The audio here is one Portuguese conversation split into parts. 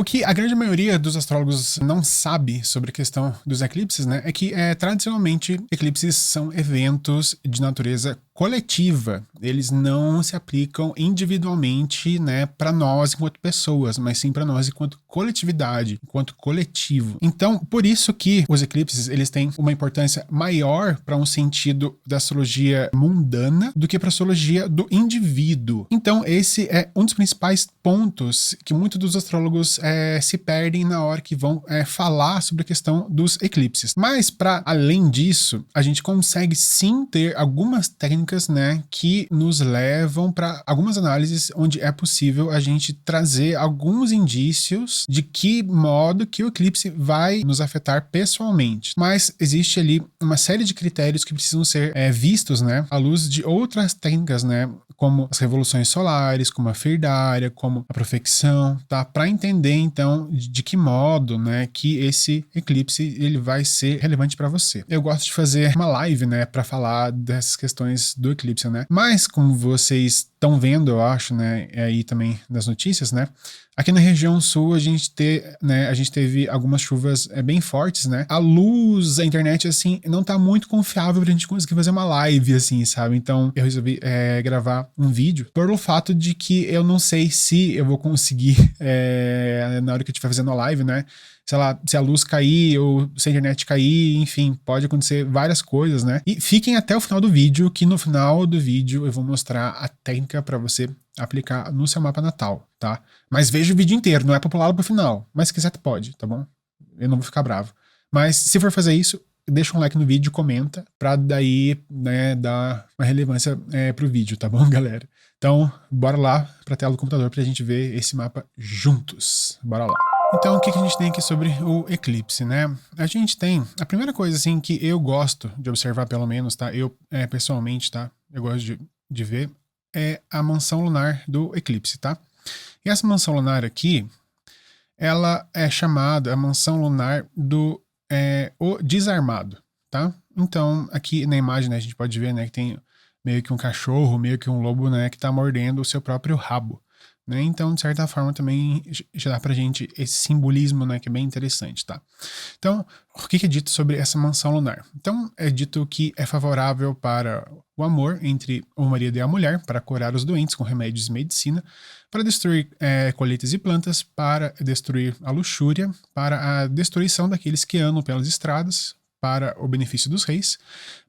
O que a grande maioria dos astrólogos não sabe sobre a questão dos eclipses, né, é que tradicionalmente eclipses são eventos de natureza coletiva. Eles não se aplicam individualmente, né, para nós enquanto pessoas, mas sim para nós enquanto coletividade, enquanto coletivo. Então, por isso que os eclipses, eles têm uma importância maior para um sentido da astrologia mundana do que para a astrologia do indivíduo. Então, esse é um dos principais pontos que muitos dos astrólogos se perdem na hora que vão falar sobre a questão dos eclipses. Mas, para além disso, a gente consegue sim ter algumas técnicas, né, que nos levam para algumas análises onde é possível a gente trazer alguns indícios de que modo que o eclipse vai nos afetar pessoalmente. Mas existe ali uma série de critérios que precisam ser vistos, né, à luz de outras técnicas, né, como as revoluções solares, como a firdária, como a profecção, tá? Para entender então de que modo, né, que esse eclipse ele vai ser relevante para você. Eu gosto de fazer uma live, né, para falar dessas questões do eclipse, né? Mas como vocês estão vendo, eu acho, né, aí também nas notícias, né? Aqui na região sul a gente teve algumas chuvas bem fortes, né? A luz, a internet, assim, não tá muito confiável pra gente conseguir fazer uma live, assim, sabe? Então eu resolvi gravar um vídeo pelo fato de que eu não sei se eu vou conseguir, na hora que eu estiver fazendo a live, né? Sei lá, se a luz cair ou se a internet cair, enfim, pode acontecer várias coisas, né? E fiquem até o final do vídeo, que no final do vídeo eu vou mostrar a técnica para você aplicar no seu mapa natal, tá? Mas veja o vídeo inteiro, não é pra pular pro final. Mas se quiser, pode, tá bom? Eu não vou ficar bravo. Mas se for fazer isso, deixa um like no vídeo, comenta, pra daí, né, dar uma relevância pro vídeo, tá bom, galera? Então, bora lá pra tela do computador pra gente ver esse mapa juntos. Bora lá. Então, o que a gente tem aqui sobre o eclipse, né? A gente tem, a primeira coisa, assim, que eu gosto de observar, pelo menos, tá? Eu, pessoalmente, tá? Eu gosto de ver, é a mansão lunar do eclipse, tá? E essa mansão lunar aqui, ela é chamada a mansão lunar do o desarmado, tá? Então, aqui na imagem, né, a gente pode ver, né, que tem meio que um cachorro, meio que um lobo, né, que tá mordendo o seu próprio rabo, né? Então, de certa forma, também já dá pra gente esse simbolismo, né, que é bem interessante, tá? Então, o que é dito sobre essa mansão lunar? Então, é dito que é favorável para o amor entre o marido e a mulher, para curar os doentes com remédios e medicina, para destruir colheitas e plantas, para destruir a luxúria, para a destruição daqueles que andam pelas estradas, para o benefício dos reis,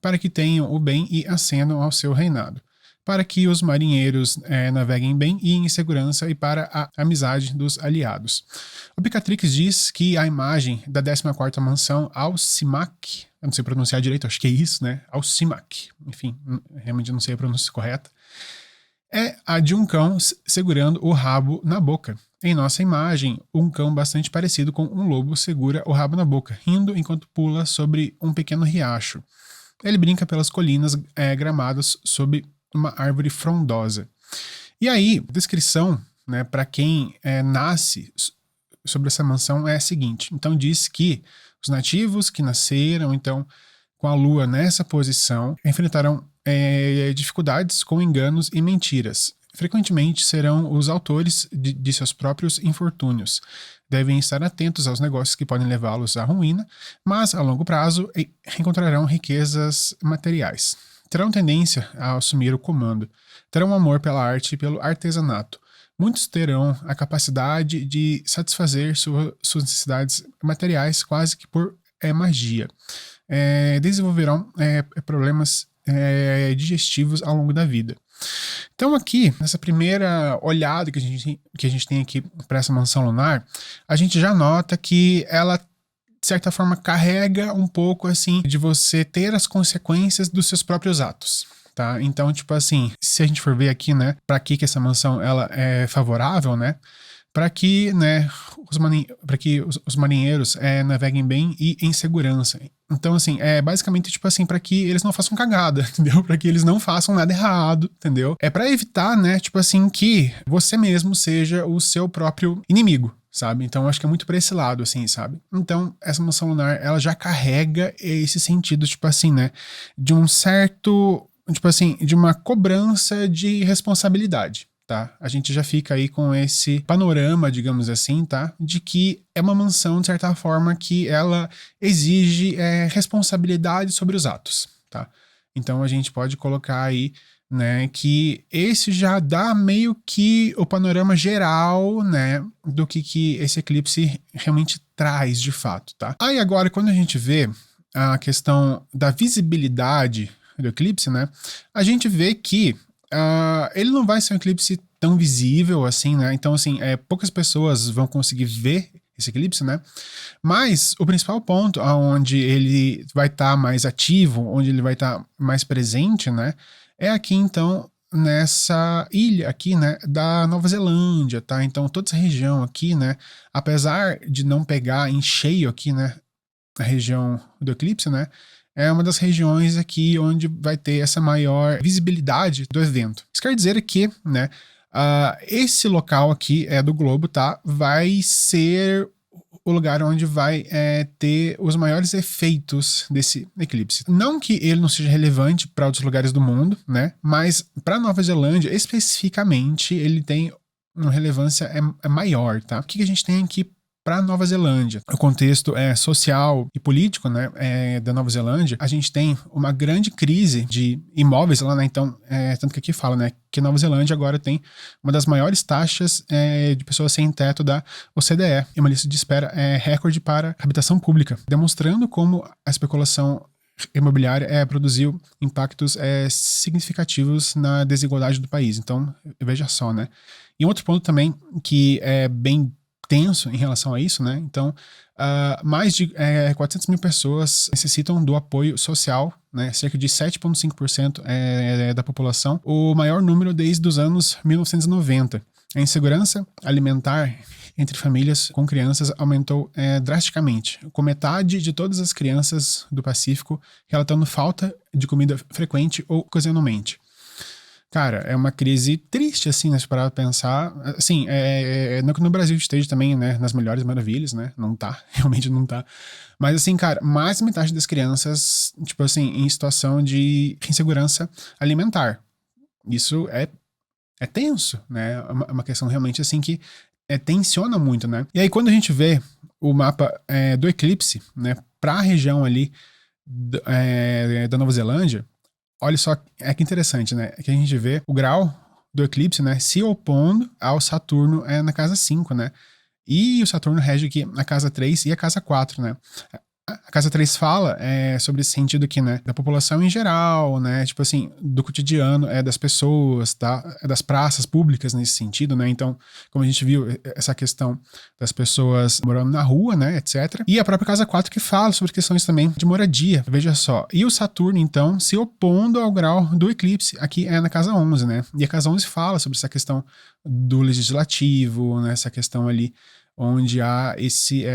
para que tenham o bem e ascendam ao seu reinado, para que os marinheiros naveguem bem e em segurança e para a amizade dos aliados. O Picatrix diz que a imagem da 14ª mansão Alcimac, eu não sei pronunciar direito, acho que é isso, né? Alcimac, enfim, realmente não sei a pronúncia correta, é a de um cão segurando o rabo na boca. Em nossa imagem, um cão bastante parecido com um lobo segura o rabo na boca, rindo enquanto pula sobre um pequeno riacho. Ele brinca pelas colinas gramadas sob uma árvore frondosa. E aí, a descrição, né, para quem nasce sobre essa mansão é a seguinte. Então diz que os nativos que nasceram, então, com a lua nessa posição, enfrentarão dificuldades com enganos e mentiras. Frequentemente serão os autores de seus próprios infortúnios. Devem estar atentos aos negócios que podem levá-los à ruína, mas a longo prazo encontrarão riquezas materiais. Terão tendência a assumir o comando. Terão amor pela arte e pelo artesanato. Muitos terão a capacidade de satisfazer suas necessidades materiais quase que por magia. Desenvolverão problemas digestivos ao longo da vida. Então aqui, nessa primeira olhada que a gente tem aqui para essa mansão lunar, a gente já nota que ela, de certa forma, carrega um pouco, assim, de você ter as consequências dos seus próprios atos, tá? Então, tipo assim, se a gente for ver aqui, né, para que essa mansão, ela é favorável, né, para que, né, os marinheiros naveguem bem e em segurança. Então, assim, basicamente, tipo assim, para que eles não façam cagada, entendeu? Para que eles não façam nada errado, entendeu? É para evitar, né, tipo assim, que você mesmo seja o seu próprio inimigo, sabe? Então, acho que é muito pra esse lado, assim, sabe? Então, essa mansão lunar, ela já carrega esse sentido, tipo assim, né, de um certo, tipo assim, de uma cobrança de responsabilidade. tá? A gente já fica aí com esse panorama, digamos assim, tá? De que é uma mansão, de certa forma, que ela exige responsabilidade sobre os atos, tá? Então a gente pode colocar aí, né, que esse já dá meio que o panorama geral, né, do que esse eclipse realmente traz de fato, tá? Aí agora, quando a gente vê a questão da visibilidade do eclipse, né, a gente vê que ele não vai ser um eclipse tão visível assim, né? Então, assim, poucas pessoas vão conseguir ver esse eclipse, né? Mas o principal ponto onde ele vai estar mais ativo, onde ele vai estar mais presente, né? É aqui, então, nessa ilha aqui, né? Da Nova Zelândia, tá? Então, toda essa região aqui, né? Apesar de não pegar em cheio aqui, né? A região do eclipse, né? É uma das regiões aqui onde vai ter essa maior visibilidade do evento. Isso quer dizer que, né, esse local aqui do globo, tá, vai ser o lugar onde vai ter os maiores efeitos desse eclipse. Não que ele não seja relevante para outros lugares do mundo, né, mas para Nova Zelândia, especificamente, ele tem uma relevância maior, tá? O que a gente tem aqui para Nova Zelândia? O contexto social e político, né, da Nova Zelândia, a gente tem uma grande crise de imóveis lá, né? Então, tanto que aqui fala, né, que Nova Zelândia agora tem uma das maiores taxas de pessoas sem teto da OCDE, e uma lista de espera recorde para habitação pública, demonstrando como a especulação imobiliária produziu impactos significativos na desigualdade do país. Então, veja só, né? E um outro ponto também que é bem tenso em relação a isso, né? Então, mais de 400 mil pessoas necessitam do apoio social, né? Cerca de 7,5% da população, o maior número desde os anos 1990. A insegurança alimentar entre famílias com crianças aumentou drasticamente, com metade de todas as crianças do Pacífico relatando falta de comida frequente ou ocasionalmente. Cara, é uma crise triste, assim, né, se parar pra pensar. Assim, não que no Brasil esteja também, né, nas melhores maravilhas, né, não tá, realmente não tá. Mas, assim, cara, mais da metade das crianças, tipo assim, em situação de insegurança alimentar. Isso é tenso, né, é uma questão realmente, assim, que tensiona muito, né. E aí, quando a gente vê o mapa do eclipse, né, pra região ali da Nova Zelândia, olha só, que interessante, né? Que a gente vê o grau do eclipse, né, se opondo ao Saturno na casa 5, né? E o Saturno rege aqui a casa 3 e a casa 4, né? A casa 3 fala sobre esse sentido aqui, né, da população em geral, né, tipo assim, do cotidiano das pessoas, tá, das praças públicas nesse sentido, né, então, como a gente viu, essa questão das pessoas morando na rua, né, etc. E a própria casa 4 que fala sobre questões também de moradia, veja só. E o Saturno, então, se opondo ao grau do eclipse, aqui na casa 11, né, e a casa 11 fala sobre essa questão do legislativo, né, essa questão ali onde há esse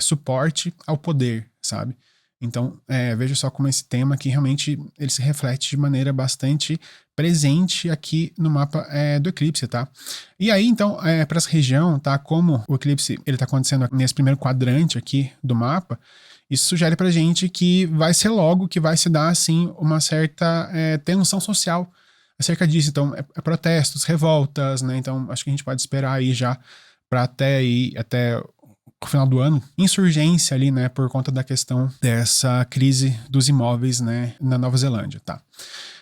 suporte ao poder, sabe? Então, veja só como esse tema aqui realmente ele se reflete de maneira bastante presente aqui no mapa do eclipse, tá? E aí, então, para essa região, tá? Como o eclipse ele tá acontecendo nesse primeiro quadrante aqui do mapa, isso sugere pra gente que vai ser logo que vai se dar, assim, uma certa tensão social acerca disso. Então, protestos, revoltas, né? Então, acho que a gente pode esperar aí já para até o final do ano, insurgência ali, né, por conta da questão dessa crise dos imóveis, né, na Nova Zelândia, tá?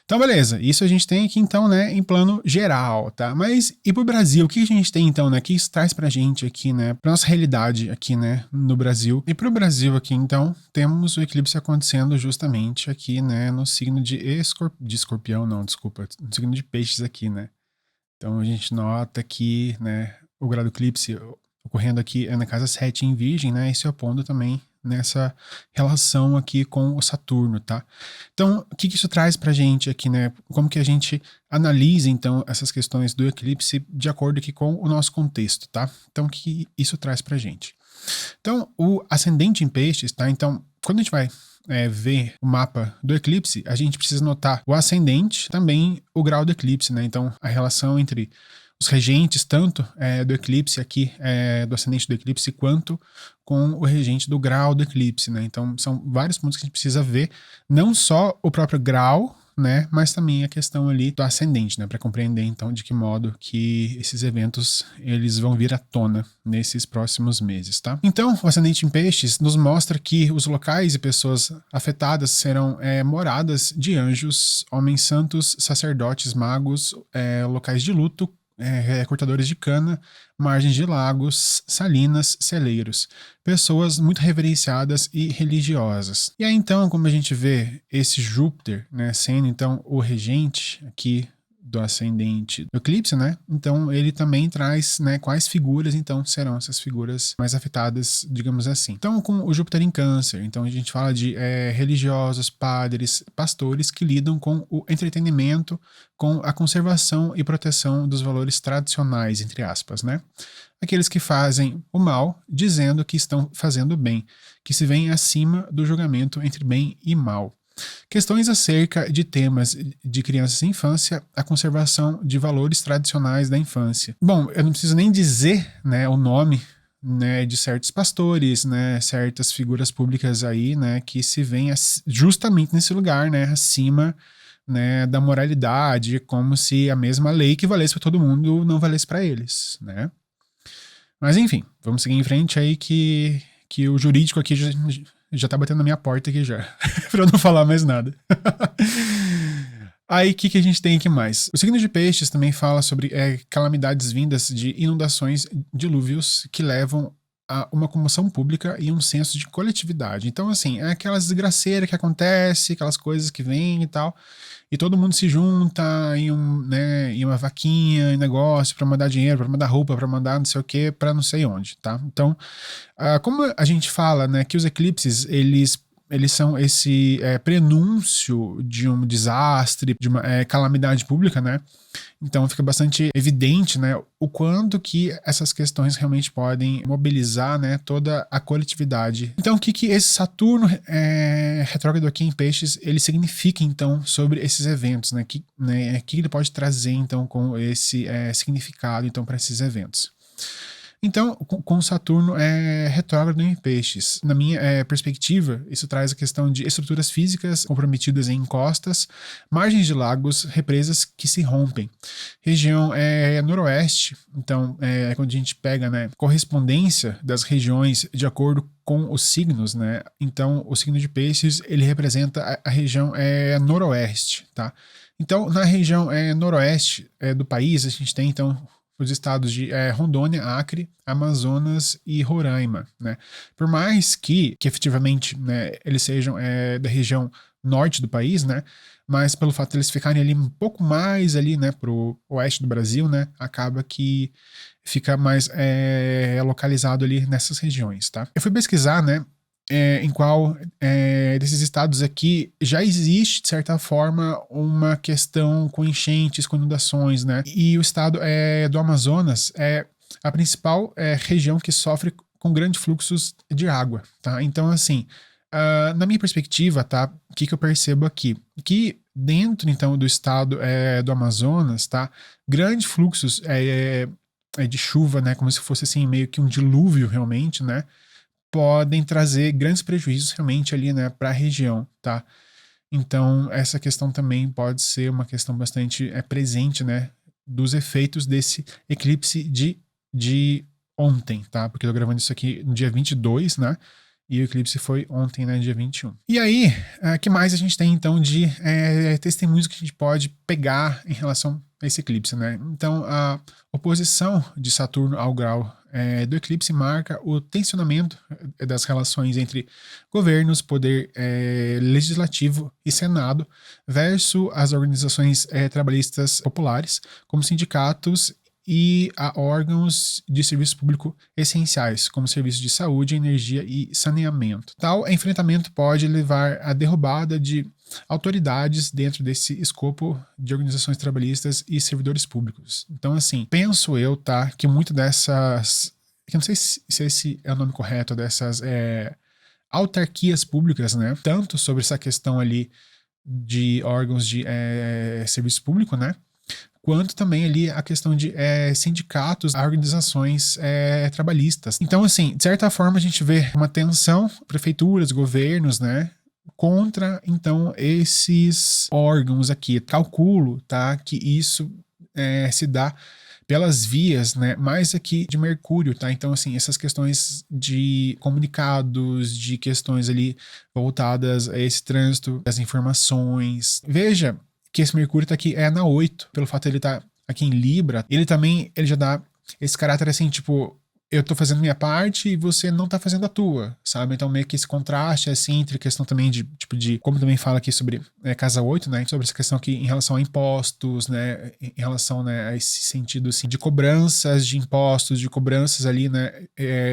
Então, beleza, isso a gente tem aqui, então, né, em plano geral, tá? Mas, e pro Brasil, o que a gente tem, então, né, que isso traz pra gente aqui, né, pra nossa realidade aqui, né, no Brasil? E pro Brasil aqui, então, temos o eclipse acontecendo justamente aqui, né, no signo de escorpião, não, desculpa, no signo de peixes aqui, né? Então, a gente nota aqui, né, o grau do eclipse ocorrendo aqui na casa 7 em Virgem, né, e se opondo também nessa relação aqui com o Saturno, tá? Então, o que isso traz pra gente aqui, né? Como que a gente analisa, então, essas questões do eclipse de acordo aqui com o nosso contexto, tá? Então, o que isso traz pra gente? Então, o ascendente em peixes, tá? Então, quando a gente vai ver o mapa do eclipse, a gente precisa notar o ascendente, também o grau do eclipse, né? Então, a relação entre os regentes, tanto do eclipse aqui, do ascendente do eclipse, quanto com o regente do grau do eclipse, né? Então, são vários pontos que a gente precisa ver, não só o próprio grau, né? Mas também a questão ali do ascendente, né? Para compreender então de que modo que esses eventos eles vão vir à tona nesses próximos meses, tá? Então, o ascendente em peixes nos mostra que os locais e pessoas afetadas serão moradas de anjos, homens santos, sacerdotes, magos, locais de luto, cortadores de cana, margens de lagos, salinas, celeiros, pessoas muito reverenciadas e religiosas. E aí então, como a gente vê esse Júpiter, né, sendo então o regente aqui do ascendente do eclipse, né? Então ele também traz, né, quais figuras então serão essas figuras mais afetadas, digamos assim. Então com o Júpiter em Câncer, então a gente fala de religiosos, padres, pastores que lidam com o entretenimento, com a conservação e proteção dos valores tradicionais, entre aspas, né? Aqueles que fazem o mal, dizendo que estão fazendo o bem, que se veem acima do julgamento entre bem e mal. Questões acerca de temas de crianças e infância, a conservação de valores tradicionais da infância. Bom, eu não preciso nem dizer, né, o nome, né, de certos pastores, né, certas figuras públicas aí, né, que se veem justamente nesse lugar, né, acima, né, da moralidade, como se a mesma lei que valesse para todo mundo não valesse para eles, né? Mas enfim, vamos seguir em frente aí que o jurídico aqui já tá batendo na minha porta aqui já, pra eu não falar mais nada. Aí, o que a gente tem aqui mais? O signo de peixes também fala sobre calamidades vindas de inundações, dilúvios que levam a uma comoção pública e um senso de coletividade. Então, assim, é aquelas desgraceiras que acontece, aquelas coisas que vêm e tal, e todo mundo se junta em uma vaquinha, em negócio, para mandar dinheiro, para mandar roupa, para mandar não sei o que, para não sei onde, tá? Então, como a gente fala, né, que os eclipses, eles são esse prenúncio de um desastre, de uma calamidade pública, né? Então fica bastante evidente, né, o quanto que essas questões realmente podem mobilizar, né, toda a coletividade. Então o que esse Saturno retrógrado aqui em Peixes, ele significa então sobre esses eventos, né? Que ele pode trazer então com esse significado então para esses eventos. Então, com Saturno retrógrado em Peixes, na minha perspectiva, isso traz a questão de estruturas físicas comprometidas em encostas, margens de lagos, represas que se rompem. Região noroeste, então, quando a gente pega, né, correspondência das regiões de acordo com os signos, né? Então, o signo de Peixes, ele representa a região noroeste, tá? Então, na região noroeste do país, a gente tem, então, os estados de Rondônia, Acre, Amazonas e Roraima, né? Por mais que efetivamente, né, eles sejam da região norte do país, né? Mas pelo fato de eles ficarem ali um pouco mais ali, né, pro oeste do Brasil, né? Acaba que fica mais localizado ali nessas regiões, tá? Eu fui pesquisar, né, em qual desses estados aqui já existe, de certa forma, uma questão com enchentes, com inundações, né? E o estado do Amazonas é a principal região que sofre com grandes fluxos de água, tá? Então, assim, na minha perspectiva, tá? O que eu percebo aqui? Que dentro, então, do estado do Amazonas, tá? Grandes fluxos de chuva, né? Como se fosse, assim, meio que um dilúvio, realmente, né? Podem trazer grandes prejuízos realmente ali, né, para a região, tá? Então, essa questão também pode ser uma questão bastante presente, né, dos efeitos desse eclipse de ontem, tá? Porque eu tô gravando isso aqui no dia 22, né? E o eclipse foi ontem, né, dia 21. E aí, que mais a gente tem, então, de testemunhos que a gente pode pegar em relação a esse eclipse, né? Então, a oposição de Saturno ao grau do eclipse marca o tensionamento das relações entre governos, poder legislativo e Senado versus as organizações trabalhistas populares, como sindicatos e a órgãos de serviço público essenciais, como serviços de saúde, energia e saneamento. Tal enfrentamento pode levar à derrubada de autoridades dentro desse escopo de organizações trabalhistas e servidores públicos. Então, assim, penso eu, tá, que muito dessas, que eu não sei se esse é o nome correto, dessas autarquias públicas, né, tanto sobre essa questão ali de órgãos de serviço público, né, quanto também ali a questão de sindicatos, organizações trabalhistas. Então, assim, de certa forma a gente vê uma tensão, prefeituras, governos, né, contra, então, esses órgãos aqui. Calculo, tá, que isso se dá pelas vias, né, mais aqui de Mercúrio, tá? Então, assim, essas questões de comunicados, de questões ali voltadas a esse trânsito das informações. Veja que esse Mercúrio tá aqui na 8, pelo fato de ele estar aqui em Libra, ele já dá esse caráter assim, tipo, eu tô fazendo minha parte e você não tá fazendo a tua, sabe? Então meio que esse contraste, assim, entre questão também de, tipo, de, como também fala aqui sobre Casa 8, né? Sobre essa questão aqui em relação a impostos, né? Em relação, né, a esse sentido, assim, de cobranças de impostos, de cobranças ali, né?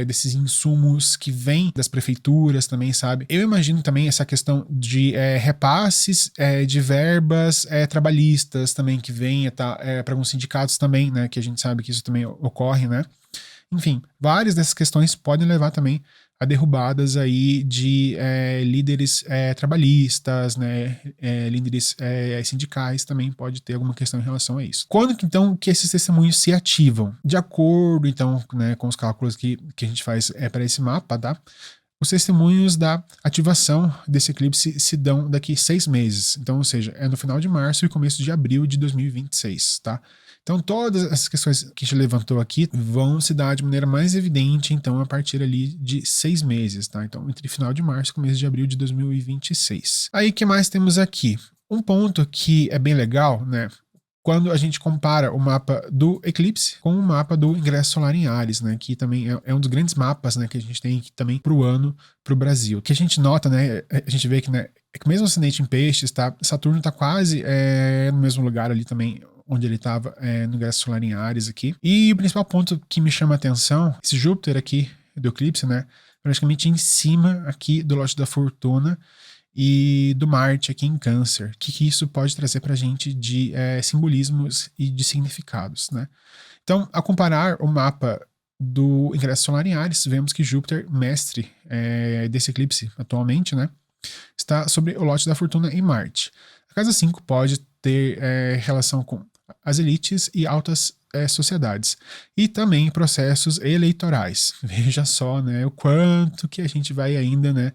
Desses insumos que vêm das prefeituras também, sabe? Eu imagino também essa questão de repasses de verbas trabalhistas também que vem para alguns sindicatos também, né? Que a gente sabe que isso também ocorre, né? Enfim, várias dessas questões podem levar também a derrubadas aí de líderes trabalhistas, né, líderes sindicais também pode ter alguma questão em relação a isso. Quando então que esses testemunhos se ativam? De acordo então, né, com os cálculos que a gente faz para esse mapa, tá? Os testemunhos da ativação desse eclipse se dão daqui 6 meses. Então, ou seja, no final de março e começo de abril de 2026, tá? Então, todas essas questões que a gente levantou aqui vão se dar de maneira mais evidente, então, a partir ali de 6 meses, tá? Então, entre final de março e começo de abril de 2026. Aí, o que mais temos aqui? Um ponto que é bem legal, né? Quando a gente compara o mapa do eclipse com o mapa do ingresso solar em Áries, né, que também é um dos grandes mapas, né, que a gente tem aqui também para o ano, para o Brasil. O que a gente nota, né, a gente vê que, né, é que mesmo o ascendente em peixes, tá, Saturno está quase no mesmo lugar ali também, onde ele estava no ingresso solar em Áries aqui. E o principal ponto que me chama a atenção, esse Júpiter aqui do eclipse, né, praticamente em cima aqui do lote da fortuna, e do Marte aqui em Câncer. O que isso pode trazer para a gente de simbolismos e de significados, né? Então, a comparar o mapa do ingresso solar em Áries, vemos que Júpiter, mestre desse eclipse atualmente, né, está sobre o lote da fortuna em Marte. A casa 5 pode ter relação com as elites e altas sociedades. E também processos eleitorais. Veja só, né, o quanto que a gente vai ainda, né,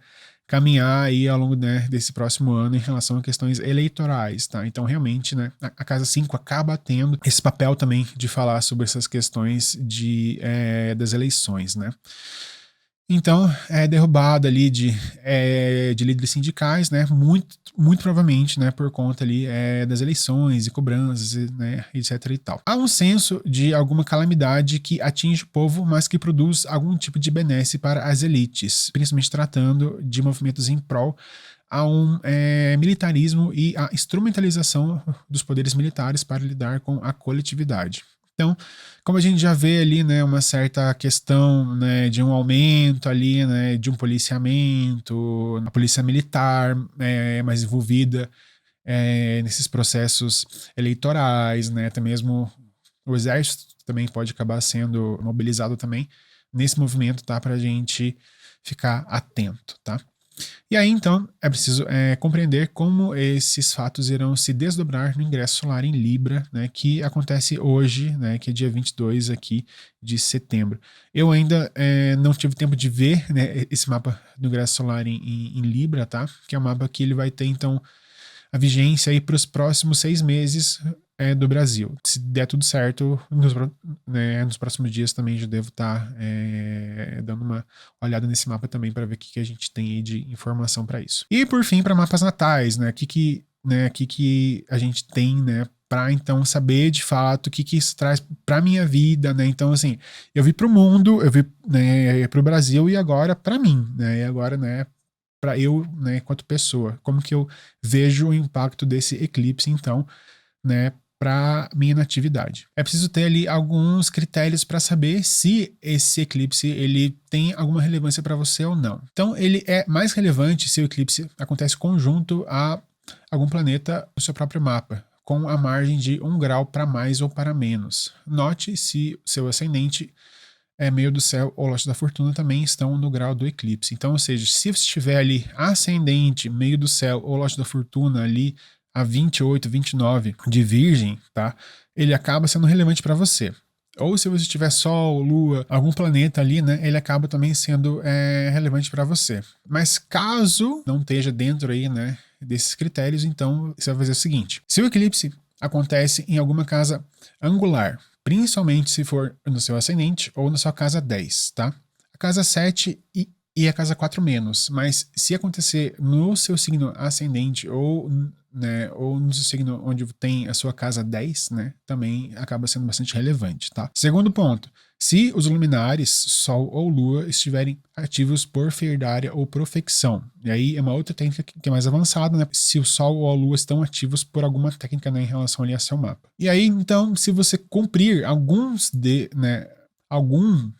caminhar aí ao longo, né, desse próximo ano em relação a questões eleitorais, tá? Então, realmente, né, a Casa 5 acaba tendo esse papel também de falar sobre essas questões das eleições, né? Então, derrubada ali de líderes sindicais, né, muito provavelmente, né, por conta ali das eleições e cobranças, né, etc e tal. Há um senso de alguma calamidade que atinge o povo, mas que produz algum tipo de benesse para as elites, principalmente tratando de movimentos em prol a um militarismo e a instrumentalização dos poderes militares para lidar com a coletividade. Então, como a gente já vê ali, né, uma certa questão, né, de um aumento ali, né, de um policiamento, a polícia militar mais envolvida nesses processos eleitorais, né, até mesmo o exército também pode acabar sendo mobilizado também nesse movimento, tá, para a gente ficar atento, tá? E aí, então, é preciso compreender como esses fatos irão se desdobrar no ingresso solar em Libra, né, que acontece hoje, né, que é dia 22 aqui de setembro. Eu ainda não tive tempo de ver, né, esse mapa do ingresso solar em Libra, tá? Que é um mapa que ele vai ter, então, a vigência aí para os próximos 6 meses do Brasil. Se der tudo certo, nos próximos dias também já devo estar dando uma olhada nesse mapa também para ver o que a gente tem aí de informação para isso. E por fim, para mapas natais, né? O que a gente tem, né? Para então saber de fato o que isso traz para minha vida, né? Então, assim, eu vi para o mundo, eu vi, né, para o Brasil e agora para mim, né? E agora, né? Para eu, né, enquanto pessoa, como que eu vejo o impacto desse eclipse, então, né, para minha natividade. É preciso ter ali alguns critérios para saber se esse eclipse ele tem alguma relevância para você ou não. Então, ele é mais relevante se o eclipse acontece conjunto a algum planeta no seu próprio mapa, com a margem de 1 grau para mais ou para menos. Note se seu ascendente meio do céu ou lote da fortuna também estão no grau do eclipse. Então, ou seja, se você estiver ali ascendente, meio do céu ou lote da fortuna ali a 28, 29 de Virgem, tá? Ele acaba sendo relevante para você. ou se você tiver Sol, Lua, algum planeta ali, né, ele acaba também sendo relevante para você. Mas caso não esteja dentro aí, né, desses critérios, então você vai fazer o seguinte: se o eclipse acontece em alguma casa angular, principalmente se for no seu ascendente ou na sua casa 10, tá? A casa 7 e a casa 4 menos, mas se acontecer no seu signo ascendente ou, né, ou no seu signo onde tem a sua casa 10, né, também acaba sendo bastante relevante, tá? Segundo ponto, se os luminares, Sol ou Lua, estiverem ativos por ferdária ou profecção. E aí é uma outra técnica que é mais avançada, né? Se o Sol ou a Lua estão ativos por alguma técnica, né, em relação ali a seu mapa. E aí, então, se você cumprir algum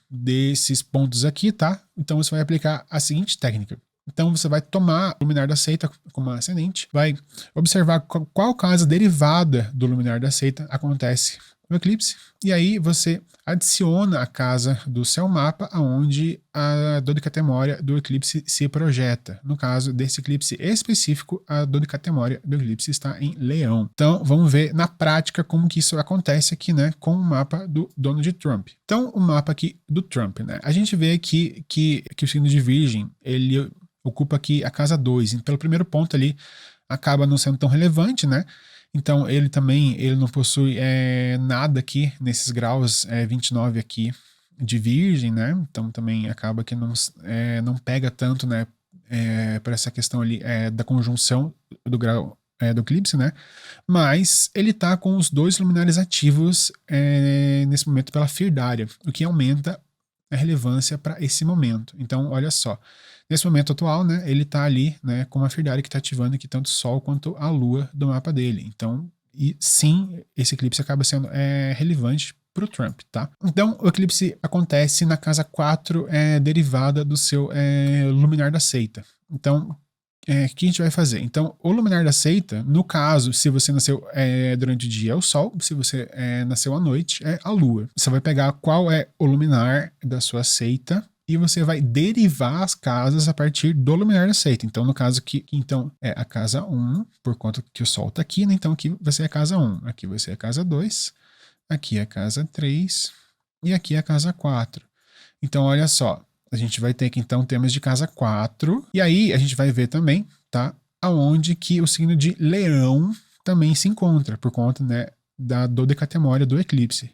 desses pontos aqui, tá? Então você vai aplicar a seguinte técnica. Então você vai tomar o luminar da seita como ascendente, vai observar qual casa derivada do luminar da seita acontece no eclipse, e aí você adiciona a casa do seu mapa aonde a dodecatemória do eclipse se projeta. No caso desse eclipse específico, a dodecatemória do eclipse está em Leão. Então vamos ver na prática como que isso acontece aqui, né, com o mapa do Donald Trump. Então o mapa aqui do Trump, né, a gente vê aqui que o signo de Virgem, ele ocupa aqui a casa 2, então pelo primeiro ponto ali acaba não sendo tão relevante, né? Então ele não possui nada aqui nesses graus 29 aqui de Virgem, né? Então também acaba que não pega tanto, né, para essa questão ali da conjunção do grau do eclipse, né? Mas ele tá com os dois luminares ativos nesse momento pela Firdária, o que aumenta a relevância para esse momento. Então, olha só, nesse momento atual, né, ele está ali, né, com uma Firdária que está ativando aqui tanto o Sol quanto a Lua do mapa dele. Então, e sim, esse eclipse acaba sendo relevante para o Trump, tá? Então, o eclipse acontece na casa 4, derivada do seu luminar da seita. Então, o que a gente vai fazer? Então, o luminar da seita, no caso, se você nasceu durante o dia, é o Sol, se você nasceu à noite, é a Lua. Você vai pegar qual é o luminar da sua seita e você vai derivar as casas a partir do luminar da seita. Então, no caso aqui, então, é a casa 1, por conta que o Sol está aqui, né? Então aqui vai ser a casa 1, aqui vai ser a casa 2, aqui é a casa 3 e aqui é a casa 4. Então, olha só, a gente vai ter aqui então temas de casa 4, e aí a gente vai ver também, tá, aonde que o signo de Leão também se encontra, por conta, né, da dodecatemória do eclipse.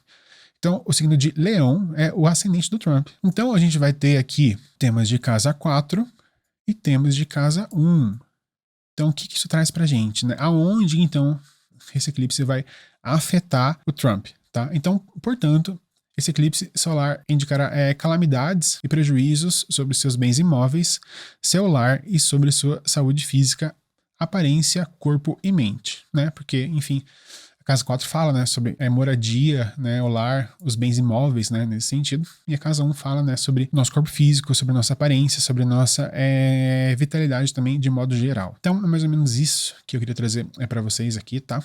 Então, o signo de Leão é o ascendente do Trump. Então, a gente vai ter aqui temas de casa 4 e temas de casa 1. Então, o que isso traz pra gente, né? Aonde, então, esse eclipse vai afetar o Trump, tá? Então, portanto, esse eclipse solar indicará calamidades e prejuízos sobre seus bens imóveis, seu lar e sobre sua saúde física, aparência, corpo e mente, né? Porque, enfim, a casa 4 fala, né, sobre moradia, né, o lar, os bens imóveis, né, nesse sentido. E a casa 1 fala, né, sobre nosso corpo físico, sobre nossa aparência, sobre nossa vitalidade também, de modo geral. Então, é mais ou menos isso que eu queria trazer para vocês aqui, tá?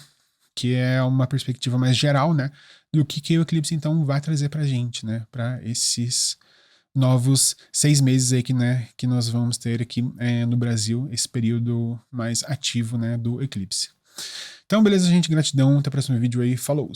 Que é uma perspectiva mais geral, né, do que o eclipse então vai trazer pra gente, né, para esses novos 6 meses aí que nós vamos ter aqui no Brasil, esse período mais ativo, né, do eclipse. Então, beleza, gente, gratidão, até o próximo vídeo aí, falou!